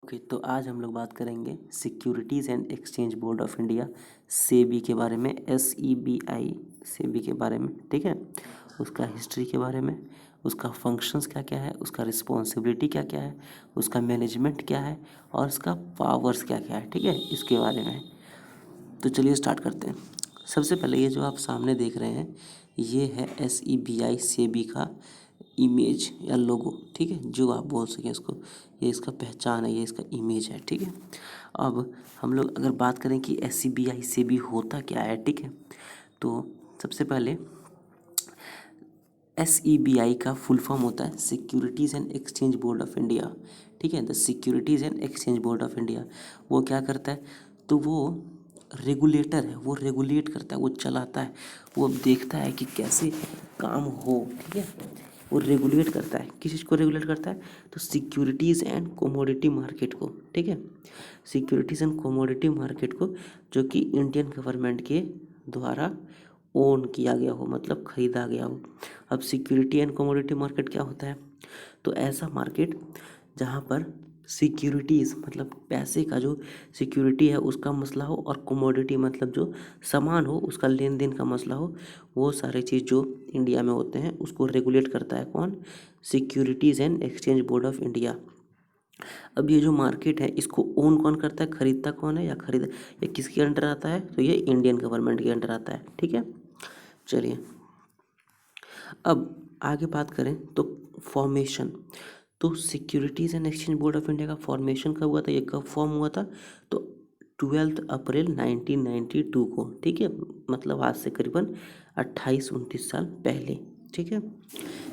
Okay, तो आज हम लोग बात करेंगे securities and exchange board of India SEBI के बारे में। SEBI सेबी के बारे में, ठीक है। उसका हिस्ट्री के बारे में, उसका फंक्शंस क्या क्या है, उसका रिस्पॉन्सिबिलिटी क्या क्या है, उसका मैनेजमेंट क्या है और उसका पावर्स क्या क्या है, ठीक है, इसके बारे में। तो चलिए स्टार्ट करते हैं। सबसे पहले ये जो आप सामने देख रहे हैं ये है SEBI सेबी का इमेज या लोगो, ठीक है, जो आप बोल सकें इसको। ये इसका पहचान है, ये इसका इमेज है, ठीक है। अब हम लोग अगर बात करें कि SEBI सेबी होता क्या है, ठीक है, तो सबसे पहले SEBI का फुल फॉर्म होता है securities and exchange board of India, ठीक है। The securities and exchange board of India वो क्या करता है, तो वो रेगुलेटर है, वो रेगुलेट करता है, वो चलाता है, वो देखता है कि कैसे काम हो, ठीक है। वो रेगुलेट करता है, किस चीज़ को रेगुलेट करता है, तो सिक्योरिटीज़ एंड कमोडिटी मार्केट को, ठीक है। सिक्योरिटीज़ एंड कमोडिटी मार्केट को, जो कि इंडियन गवर्नमेंट के द्वारा ओन किया गया हो, मतलब खरीदा गया हो। अब सिक्योरिटी एंड कमोडिटी मार्केट क्या होता है, तो ऐसा मार्केट जहाँ पर सिक्योरिटीज़ मतलब पैसे का जो सिक्योरिटी है उसका मसला हो, और कमोडिटी मतलब जो सामान हो उसका लेन देन का मसला हो, वो सारे चीज़ जो इंडिया में होते हैं उसको रेगुलेट करता है कौन, securities and exchange board of India. अब ये जो मार्केट है इसको ओन कौन करता है, खरीदता कौन है, या ये किसके अंडर आता है, तो ये इंडियन गवर्नमेंट के अंडर आता है, ठीक है। चलिए अब आगे बात करें तो फॉर्मेशन, तो securities and exchange board of India का फॉर्मेशन कब हुआ था, ये कब फॉर्म हुआ था, तो 12 अप्रैल 1992 को, ठीक है, मतलब आज से करीबन 28-29 साल पहले, ठीक है।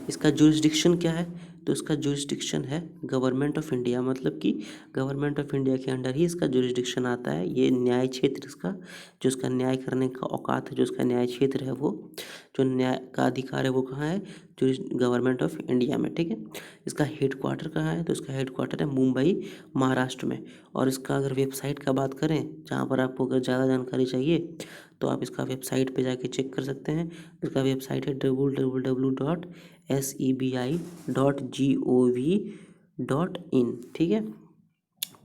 इसका जुरिस्डिक्शन क्या है, तो इसका जुरिस्डिक्शन है गवर्नमेंट ऑफ इंडिया, मतलब कि गवर्नमेंट ऑफ इंडिया के अंडर ही इसका जुरिस्डिक्शन आता है। ये न्याय क्षेत्र इसका, जो इसका न्याय करने का औकात है, जो इसका न्याय क्षेत्र है, वो जो न्याय का अधिकार है वो कहाँ है, जो गवर्नमेंट ऑफ इंडिया में, ठीक है। इसका हेड क्वार्टर कहाँ है, तो इसका हेड क्वार्टर है मुंबई, महाराष्ट्र में। और इसका अगर वेबसाइट का बात करें, जहाँ पर आपको अगर ज़्यादा जानकारी चाहिए तो आप इसका वेबसाइट पे जाके चेक कर सकते हैं। इसका वेबसाइट है www.sebi.gov.in, ठीक है।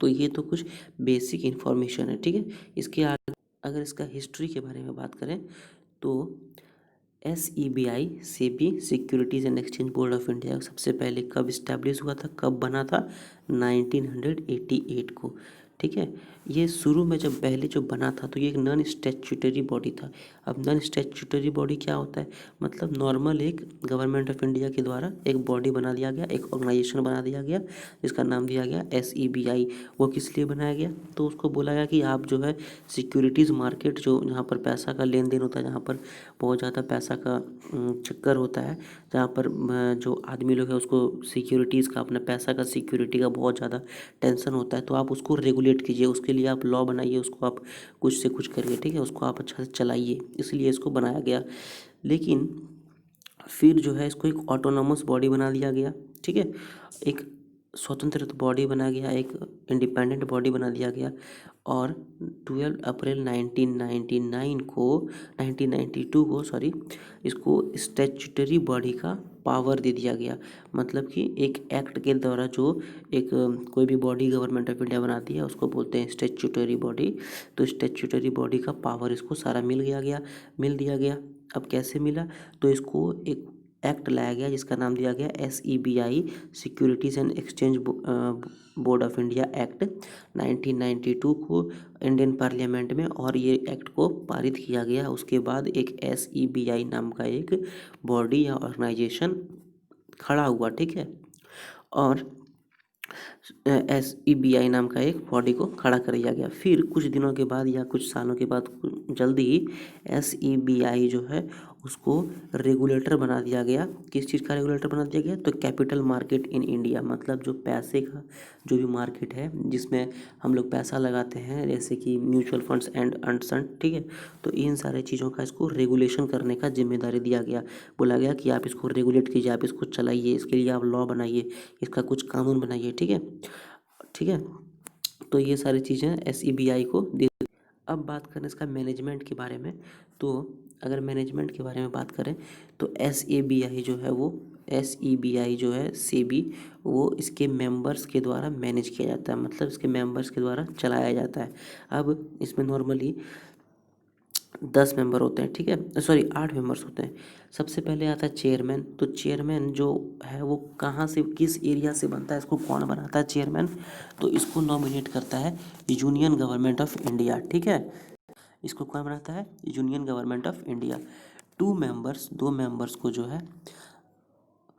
तो ये तो कुछ बेसिक इन्फॉर्मेशन है, ठीक है। इसके आगे अगर इसका हिस्ट्री के बारे में बात करें तो SEBI SEBI securities and exchange board of India सबसे पहले कब इस्टेब्लिश हुआ था, कब बना था, 1988 को, ठीक है। ये शुरू में जब पहले जो बना था तो ये एक नॉन स्टैट्यूटरी बॉडी था। अब नॉन स्टैट्यूटरी बॉडी क्या होता है, मतलब नॉर्मल एक गवर्नमेंट ऑफ इंडिया के द्वारा एक बॉडी बना दिया गया, एक ऑर्गेनाइजेशन बना दिया गया जिसका नाम दिया गया SEBI। वो किस लिए बनाया गया, तो उसको बोला गया कि आप जो है सिक्योरिटीज़ मार्केट, जो जहाँ पर पैसा का लेन देन होता है, जहाँ पर बहुत ज़्यादा पैसा का चक्कर होता है, जहाँ पर जो आदमी लोग है उसको सिक्योरिटीज़ का, अपना पैसा का सिक्योरिटी का बहुत ज़्यादा टेंशन होता है, तो आप उसको रेगुलेट कीजिए, उसके लिए आप लॉ बनाइए, उसको आप कुछ से कुछ करिए, ठीक है, उसको आप अच्छा से चलाइए, इसलिए इसको बनाया गया। लेकिन फिर जो है इसको एक ऑटोनोमस बॉडी बना दिया गया, ठीक है, एक स्वतंत्र बॉडी बना गया, एक इंडिपेंडेंट बॉडी बना दिया गया। और 12 अप्रैल 1992 को सॉरी, इसको स्टैट्यूटरी बॉडी का पावर दे दिया गया। मतलब कि एक एक्ट के द्वारा जो एक कोई भी बॉडी गवर्नमेंट ऑफ इंडिया बनाती है उसको बोलते हैं स्टैट्यूटरी बॉडी। तो स्टैट्यूटरी बॉडी का पावर इसको सारा मिल दिया गया। अब कैसे मिला, तो इसको एक एक्ट लाया गया जिसका नाम दिया गया SEBI securities and exchange board of India act 1992 को इंडियन पार्लियामेंट में, और ये एक्ट को पारित किया गया। उसके बाद एक SEBI नाम का एक बॉडी या ऑर्गेनाइजेशन खड़ा हुआ, ठीक है। और SEBI नाम का एक बॉडी को खड़ा कर दिया गया। फिर कुछ दिनों के बाद या कुछ सालों के बाद जल्दी ही SEBI जो है उसको रेगुलेटर बना दिया गया। किस चीज़ का रेगुलेटर बना दिया गया, तो कैपिटल मार्केट इन इंडिया, मतलब जो पैसे का जो भी मार्केट है जिसमें हम लोग पैसा लगाते हैं, जैसे कि म्यूचुअल फंड्स एंड फंड, ठीक है। तो इन सारे चीज़ों का इसको रेगुलेशन करने का जिम्मेदारी दिया गया। बोला गया कि आप इसको रेगुलेट कीजिए, आप इसको चलाइए, इसके लिए आप लॉ बनाइए, इसका कुछ कानून बनाइए, ठीक है, ठीक है। तो ये सारी चीज़ें SEBI को दे। अब बात करें इसका मैनेजमेंट के बारे में, तो अगर मैनेजमेंट के बारे में बात करें तो SEBI जो है वो SEBI जो है सेबी, वो इसके मेंबर्स के द्वारा मैनेज किया जाता है, मतलब इसके मेंबर्स के द्वारा चलाया जाता है। अब इसमें नॉर्मली 10 मेंबर होते हैं, ठीक है, सॉरी 8 मेंबर्स होते हैं। सबसे पहले आता है चेयरमैन। तो चेयरमैन जो है वो कहाँ से, किस एरिया से बनता है, इसको कौन बनाता है चेयरमैन? तो इसको नॉमिनेट करता है यूनियन गवर्नमेंट ऑफ इंडिया, ठीक है। इसको कौन बनाता है? Union government of India. 2 members को जो है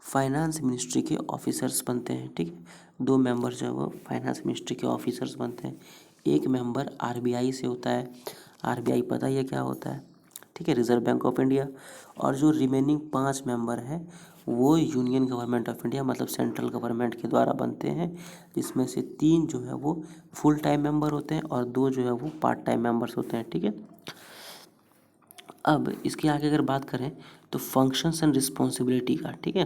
फाइनेंस मिनिस्ट्री के ऑफिसर्स बनते हैं, ठीक है। 2 मेंबर्स जो है वो फाइनेंस मिनिस्ट्री के ऑफिसर्स बनते हैं। एक मेंबर RBI से होता है। RBI पता ही है क्या होता है, ठीक है, रिजर्व बैंक ऑफ इंडिया। और जो रिमेनिंग 5 मेंबर हैं वो यूनियन गवर्नमेंट ऑफ इंडिया मतलब सेंट्रल गवर्नमेंट के द्वारा बनते हैं, जिसमें से 3 जो है वो फुल टाइम मेंबर होते हैं और 2 जो है वो पार्ट टाइम मेंबर्स होते हैं, ठीक है। अब इसके आगे अगर बात करें तो फंक्शंस एंड रिस्पॉन्सिबिलिटी का, ठीक है।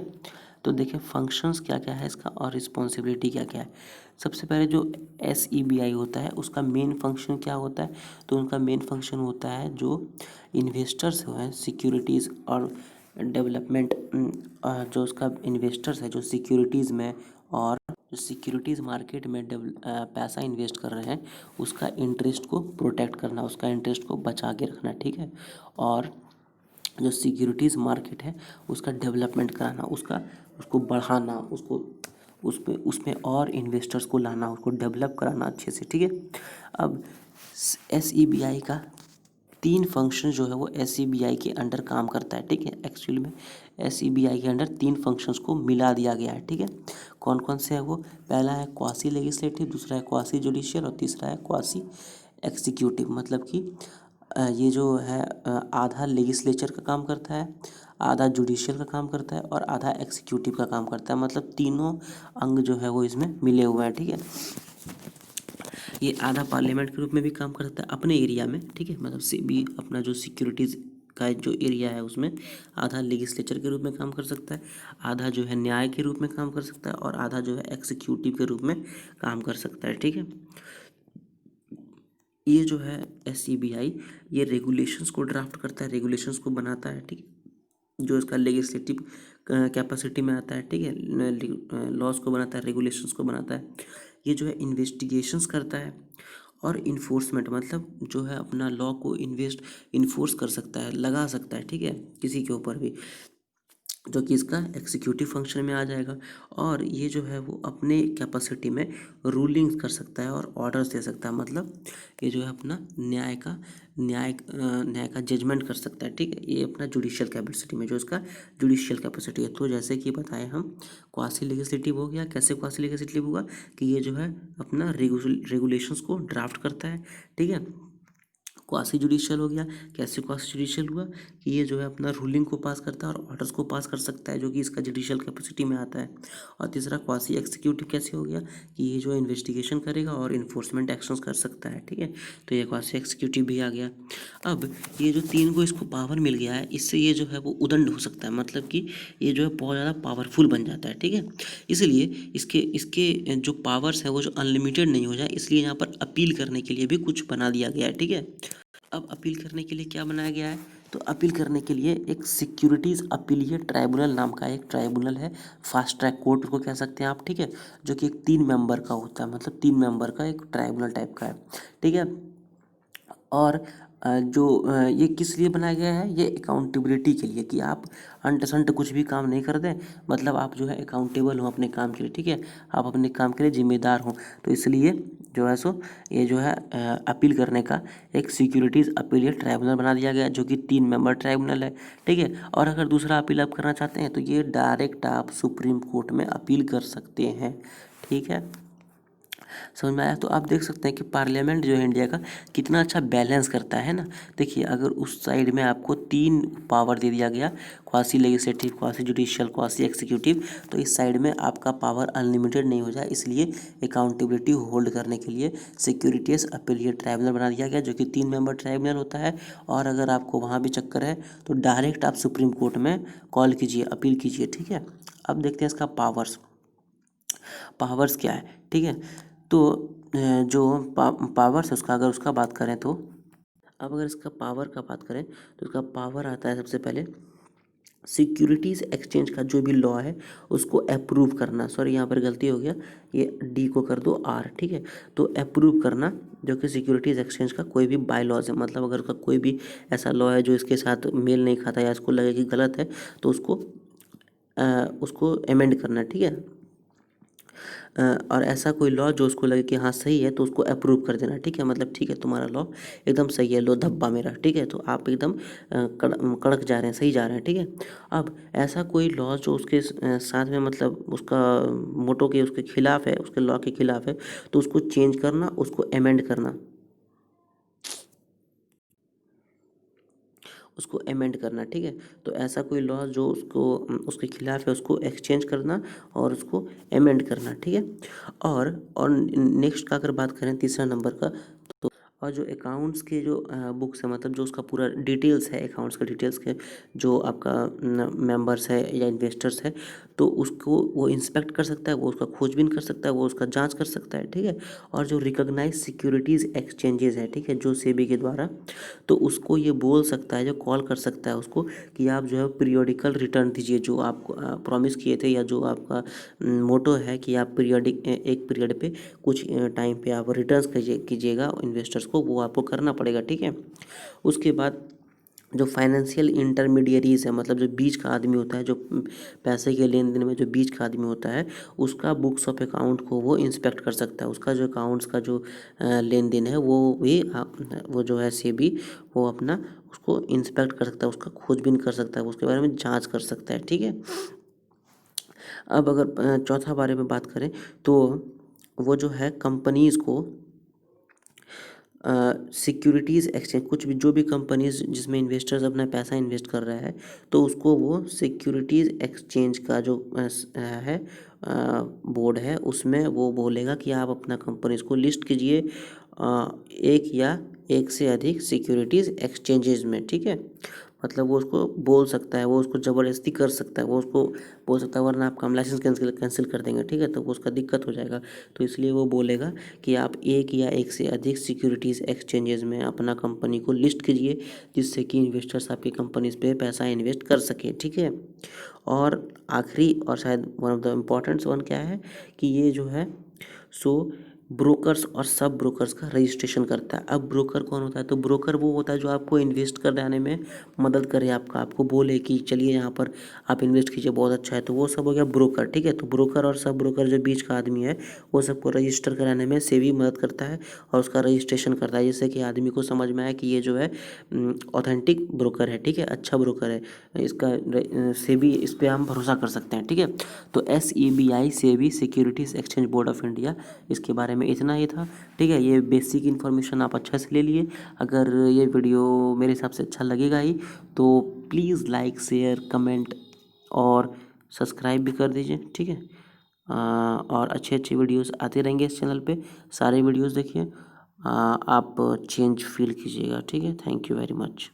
तो देखिए फंक्शंस क्या क्या है इसका और रिस्पॉन्सिबिलिटी क्या क्या है। सबसे पहले जो SEBI होता है उसका मेन फंक्शन क्या होता है? तो उनका मेन फंक्शन होता है जो इन्वेस्टर्स हैं सिक्योरिटीज़ और डेवलपमेंट, जो उसका इन्वेस्टर्स है जो सिक्योरिटीज़ में और जो सिक्योरिटीज़ मार्केट में पैसा इन्वेस्ट कर रहे हैं उसका इंटरेस्ट को प्रोटेक्ट करना, उसका इंटरेस्ट को बचा के रखना, ठीक है। और जो सिक्योरिटीज़ मार्केट है उसका डेवलपमेंट कराना, उसको बढ़ाना, उसमें और इन्वेस्टर्स को लाना, उसको डेवलप कराना अच्छे से, ठीक है। अब SEBI का 3 फंक्शन जो है वो SEBI के अंडर काम करता है, ठीक है। एक्चुअली में SEBI के अंडर 3 फंक्शंस को मिला दिया गया है, ठीक है। कौन कौन से है वो? पहला है क्वासी लेजिस्लेटिव, दूसरा है क्वासी जुडिशियल और तीसरा है क्वासी एग्जीक्यूटिव। मतलब कि ये जो है आधा लेजिस्लेचर का काम करता है, आधा जुडिशियल का काम करता है और आधा एग्जीक्यूटिव का काम करता है, मतलब तीनों अंग जो है वो इसमें मिले हुए हैं, ठीक है। ये आधा पार्लियामेंट के रूप में भी काम कर सकता है अपने एरिया में, ठीक है, मतलब से भी अपना जो सिक्योरिटीज़ का जो एरिया है उसमें आधा लेजिस्लेचर के रूप में काम कर सकता है, आधा जो है न्याय के रूप में काम कर सकता है और आधा जो है एग्जीक्यूटिव के रूप में काम कर सकता है, ठीक है। ये जो है SEBI ये रेगुलेशंस को ड्राफ्ट करता है, रेगुलेशंस को बनाता है, ठीक है, जो इसका लेजिस्लेटिव कैपेसिटी में आता है, ठीक है, लॉज को बनाता है, रेगुलेशंस को बनाता है। ये जो है इन्वेस्टिगेशंस करता है और इन्फोर्समेंट, मतलब जो है अपना लॉ को इन्फोर्स कर सकता है, लगा सकता है, ठीक है, किसी के ऊपर भी, जो कि इसका एग्जीक्यूटिव फंक्शन में आ जाएगा। और ये जो है वो अपने कैपेसिटी में रूलिंग्स कर सकता है और ऑर्डर्स दे सकता है, मतलब ये जो है अपना न्याय का जजमेंट कर सकता है, ठीक है। ये अपना जुडिशियल कैपेसिटी में, जो इसका जुडिशियल कैपेसिटी है। तो जैसे कि बताएं हम, क्वासी लेजिस्लेटिव हो गया। कैसे क्वासी लेजिस्लेटिव होगा कि ये जो है अपना रेगुलेशंस को ड्राफ्ट करता है, ठीक है। क्वासी जुडिशियल हो गया। कैसे क्वासी जुडिशियल हुआ कि ये जो है अपना रूलिंग को पास करता है और ऑर्डर्स को पास कर सकता है, जो कि इसका जुडिशियल कैपेसिटी में आता है। और तीसरा क्वासी एग्जीक्यूटिव कैसे हो गया कि ये जो इन्वेस्टिगेशन करेगा और इन्फोर्समेंट एक्शंस कर सकता है, ठीक है। तो ये क्वासी एग्जीक्यूटिव भी आ गया। अब ये जो 3 को इसको पावर मिल गया है, इससे ये जो है वो उदंड हो सकता है, मतलब कि ये जो है बहुत ज़्यादा पावरफुल बन जाता है, ठीक है। इसलिए इसके इसके जो पावर्स हैं वो जो अनलिमिटेड नहीं हो जाए, इसलिए यहाँ पर अपील करने के लिए भी कुछ बना दिया गया है, ठीक है। अब अपील करने के लिए क्या बनाया गया है? तो अपील करने के लिए एक सिक्योरिटीज़ अपीलिएट ट्राइब्यूनल नाम का एक ट्राइब्यूनल है, फास्ट ट्रैक कोर्ट उसको कह सकते हैं आप, ठीक है, जो कि एक 3 मेंबर का होता है, मतलब 3 मेंबर का एक ट्राइब्यूनल टाइप का है, ठीक है। और ये किस लिए बनाया गया है? ये अकाउंटेबिलिटी के लिए, कि आप अंट संट कुछ भी काम नहीं कर दें, मतलब आप जो है अकाउंटेबल हो अपने काम के लिए, ठीक है, आप अपने काम के लिए जिम्मेदार हों। तो इसलिए जो है सो ये जो है अपील करने का एक सिक्योरिटीज़ अपीलिएट ट्राइब्यूनल बना दिया गया, जो कि 3 मेंबर ट्राइब्यूनल है, ठीक है। और अगर दूसरा अपील आप करना चाहते हैं तो ये डायरेक्ट आप सुप्रीम कोर्ट में अपील कर सकते हैं, ठीक है। समझ में आया? तो आप देख सकते हैं कि पार्लियामेंट जो है इंडिया का कितना अच्छा बैलेंस करता है ना। देखिए अगर उस साइड में आपको 3 पावर दे दिया गया, quasi legislative, quasi judicial, quasi executive, तो इस साइड में आपका पावर अनलिमिटेड नहीं हो जाए, इसलिए अकाउंटेबिलिटी होल्ड करने के लिए सिक्योरिटीज अपीलिएट ट्राइब्यूनल बना दिया गया, जो कि 3 मेंबर ट्राइब्यूनल होता है। और अगर आपको वहाँ भी चक्कर है तो डायरेक्ट आप सुप्रीम कोर्ट में कॉल कीजिए, अपील कीजिए, ठीक है। अब देखते हैं इसका पावर्स क्या है, ठीक है। तो जो पावर्स है उसका, अगर उसका बात करें तो अब अगर इसका पावर का बात करें तो इसका पावर आता है सबसे पहले सिक्योरिटीज़ एक्सचेंज का जो भी लॉ है उसको अप्रूव करना, सॉरी यहाँ पर गलती हो गया, ये डी को कर दो आर, ठीक है। तो अप्रूव करना जो कि सिक्योरिटीज़ एक्सचेंज का कोई भी बाय लॉज है, मतलब अगर उसका कोई भी ऐसा लॉ है जो इसके साथ मेल नहीं खाता या इसको लगे कि गलत है तो उसको अमेंड करना, ठीक है। और ऐसा कोई लॉ जो उसको लगे कि हाँ सही है तो उसको अप्रूव कर देना, ठीक है। मतलब ठीक है तुम्हारा लॉ एकदम सही है, लो धब्बा मेरा, ठीक है। तो आप एकदम कड़क जा रहे हैं, सही जा रहे हैं, ठीक है। अब ऐसा कोई लॉ जो उसके साथ में मतलब उसका मोटो के उसके खिलाफ है, उसके लॉ के खिलाफ है, तो उसको चेंज करना, उसको अमेंड करना, उसको अमेंड करना, ठीक है। तो ऐसा कोई लॉ जो उसके खिलाफ है उसको एक्सचेंज करना और उसको अमेंड करना, ठीक है। और नेक्स्ट का अगर बात करें तीसरा नंबर का, तो और जो अकाउंट्स के जो बुक्स है, मतलब जो उसका पूरा डिटेल्स है अकाउंट्स का डिटेल्स के, जो आपका मेंबर्स है या इन्वेस्टर्स है, तो उसको वो इंस्पेक्ट कर सकता है, वो उसका खोजबीन कर सकता है, वो उसका जांच कर सकता है, ठीक है। और जो रिकॉग्नाइज सिक्योरिटीज़ एक्सचेंजेस है, ठीक है, जो सेबी के द्वारा, तो उसको ये बोल सकता है, जो कॉल कर सकता है उसको कि आप जो है पीरियोडिकल रिटर्न दीजिए, जो आप प्रॉमिस किए थे या जो आपका मोटो है कि आप पीरियोडिक एक पीरियड पे कुछ टाइम पे आप रिटर्न्स कीजिएगा इन्वेस्टर्स को, वो आपको करना पड़ेगा, ठीक है। उसके बाद जो फाइनेंशियल इंटरमीडियरीज है, मतलब जो बीच का आदमी होता है, जो पैसे के लेन देन में जो बीच का आदमी होता है, उसका बुक्स ऑफ अकाउंट को वो इंस्पेक्ट कर सकता है, उसका जो अकाउंट्स का जो लेन देन है वो भी वो जो है सेबी वो अपना उसको इंस्पेक्ट कर सकता है, उसका खोजबीन कर सकता है, उसके बारे में जांच कर सकता है, ठीक है। अब अगर चौथा बारे में बात करें तो वो जो है कंपनीज़ को सिक्योरिटीज़ एक्सचेंज, कुछ भी जो भी कंपनीज जिसमें इन्वेस्टर्स अपना पैसा इन्वेस्ट कर रहा है, तो उसको वो सिक्योरिटीज़ एक्सचेंज का जो है बोर्ड है, उसमें वो बोलेगा कि आप अपना कंपनीज को लिस्ट कीजिए एक या एक से अधिक सिक्योरिटीज़ एक्सचेंजेस में, ठीक है। मतलब वो उसको बोल सकता है, वो उसको ज़बरदस्ती कर सकता है, वो उसको बोल सकता है, वरना आपका हम लाइसेंस कैंसिल कर देंगे, ठीक है। तो वो उसका दिक्कत हो जाएगा, तो इसलिए वो बोलेगा कि आप एक या एक से अधिक सिक्योरिटीज़ एक्सचेंजेस में अपना कंपनी को लिस्ट कीजिए, जिससे कि इन्वेस्टर्स आपकी कंपनीज पे पैसा इन्वेस्ट कर सके, ठीक है। और आखिरी और शायद वन ऑफ द इम्पॉर्टेंट्स वन क्या है कि ये जो है सो ब्रोकर्स और सब ब्रोकर्स का रजिस्ट्रेशन करता है। अब ब्रोकर कौन होता है, तो ब्रोकर वो होता है जो आपको इन्वेस्ट कराने में मदद करे, आपको बोले कि चलिए यहाँ पर आप इन्वेस्ट कीजिए, बहुत अच्छा है, तो वो सब हो गया ब्रोकर, ठीक है। तो ब्रोकर और सब ब्रोकर जो बीच का आदमी है वो सबको रजिस्टर कराने में सेबी मदद करता है और उसका रजिस्ट्रेशन करता है, जिससे कि आदमी को समझ में आए कि ये जो है ऑथेंटिक ब्रोकर है, ठीक है, अच्छा ब्रोकर है, इसका सेबी इस पर हम भरोसा कर सकते हैं, ठीक है। तो SEBI SEBI securities exchange board of India, इसके बारे में इतना ही था, ठीक है। ये बेसिक इन्फॉर्मेशन आप अच्छे से ले लिए। अगर ये वीडियो मेरे हिसाब से अच्छा लगेगा ही तो प्लीज़ लाइक शेयर कमेंट और सब्सक्राइब भी कर दीजिए, ठीक है। और अच्छे अच्छे वीडियोस आते रहेंगे इस चैनल पे, सारे वीडियोस देखिए, आप चेंज फील कीजिएगा, ठीक है। Thank you very much.